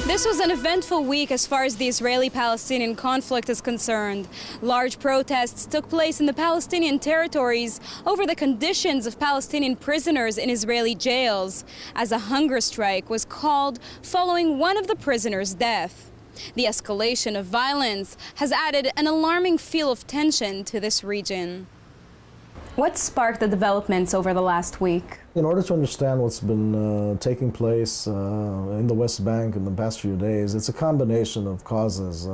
This was an eventful week as far as the Israeli-Palestinian conflict is concerned. Large protests took place in the Palestinian territories over the conditions of Palestinian prisoners in Israeli jails, as a hunger strike was called following one of the prisoners' death. The escalation of violence has added an alarming feel of tension to this region. What sparked the developments over the last week? In order to understand what's been taking place in the West Bank in the past few days, it's a combination of causes.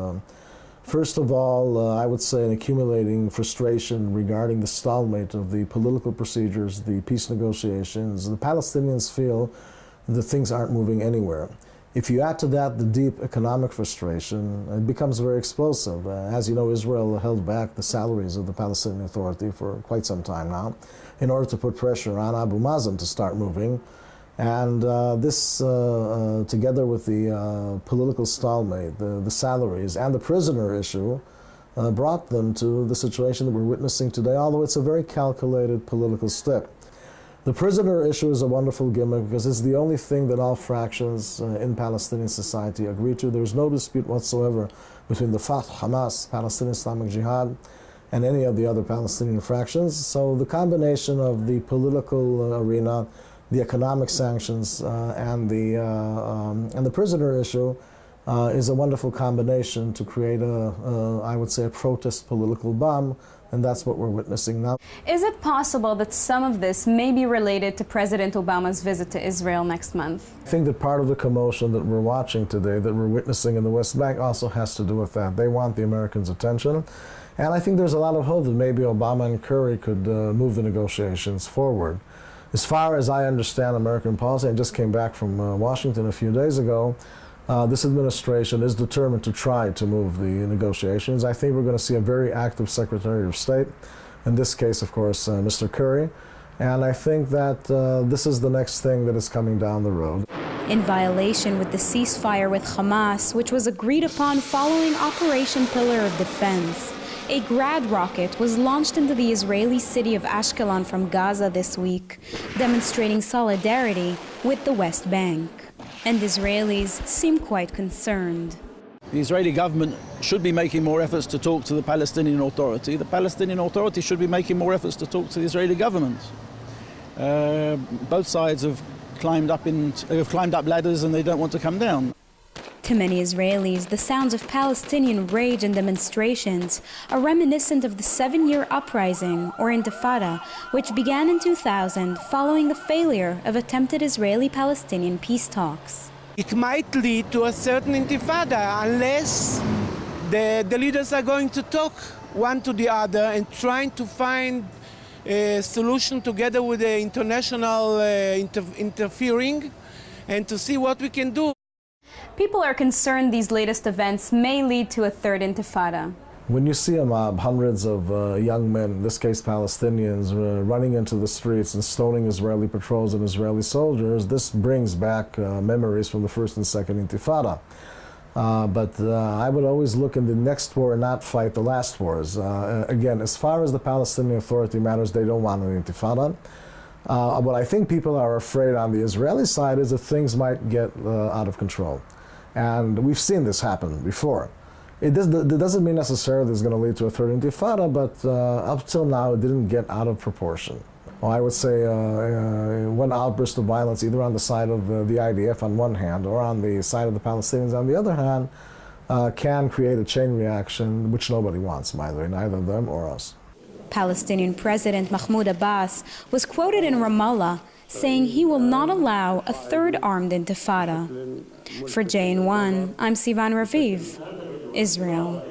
First of all, I would say an accumulating frustration regarding the stalemate of the political procedures, the peace negotiations. The Palestinians feel that things aren't moving anywhere. If you add to that the deep economic frustration, it becomes very explosive. As you know, Israel held back the salaries of the Palestinian Authority for quite some time now in order to put pressure on Abu Mazen to start moving. And this, together with the political stalemate, the salaries, and the prisoner issue, brought them to the situation that we're witnessing today, although it's a very calculated political step. The prisoner issue is a wonderful gimmick because it's the only thing that all fractions in Palestinian society agree to. There's no dispute whatsoever between the Fatah, Hamas, Palestinian Islamic Jihad, and any of the other Palestinian fractions. So the combination of the political arena, the economic sanctions, and the prisoner issue is a wonderful combination to create I would say, a protest political bomb. And that's what we're witnessing now. Is it possible that some of this may be related to President Obama's visit to Israel next month? I think that part of the commotion that we're watching today, that we're witnessing in the West Bank, also has to do with that. They want the Americans' attention. And I think there's a lot of hope that maybe Obama and Kerry could move the negotiations forward. As far as I understand American policy, I just came back from Washington a few days ago. This administration is determined to try to move the negotiations. I think we're going to see a very active Secretary of State, in this case, of course, Mr. Kerry, and I think that this is the next thing that is coming down the road. In violation with the ceasefire with Hamas, which was agreed upon following Operation Pillar of Defense, a Grad rocket was launched into the Israeli city of Ashkelon from Gaza this week, demonstrating solidarity with the West Bank. And Israelis seem quite concerned. The Israeli government should be making more efforts to talk to the Palestinian Authority. The Palestinian Authority should be making more efforts to talk to the Israeli government. Both sides have climbed up ladders and they don't want to come down. To many Israelis, the sounds of Palestinian rage and demonstrations are reminiscent of the 7-year uprising, or Intifada, which began in 2000 following the failure of attempted Israeli-Palestinian peace talks. It might lead to a certain Intifada unless the leaders are going to talk one to the other and trying to find a solution together with the international interfering and to see what we can do. People are concerned these latest events may lead to a third Intifada. When you see a mob, hundreds of young men, in this case Palestinians, running into the streets and stoning Israeli patrols and Israeli soldiers, this brings back memories from the first and second Intifada. But I would always look in the next war and not fight the last wars. Again, as far as the Palestinian Authority matters, they don't want an Intifada. What I think people are afraid on the Israeli side is that things might get out of control. And we've seen this happen before. It doesn't mean necessarily it's going to lead to a third Intifada, but up till now it didn't get out of proportion. Well, I would say one outburst of violence either on the side of the IDF on one hand or on the side of the Palestinians on the other hand can create a chain reaction which nobody wants, by the way, neither them or us. Palestinian President Mahmoud Abbas was quoted in Ramallah saying he will not allow a third armed Intifada. For JN1, I'm Sivan Raviv, Israel.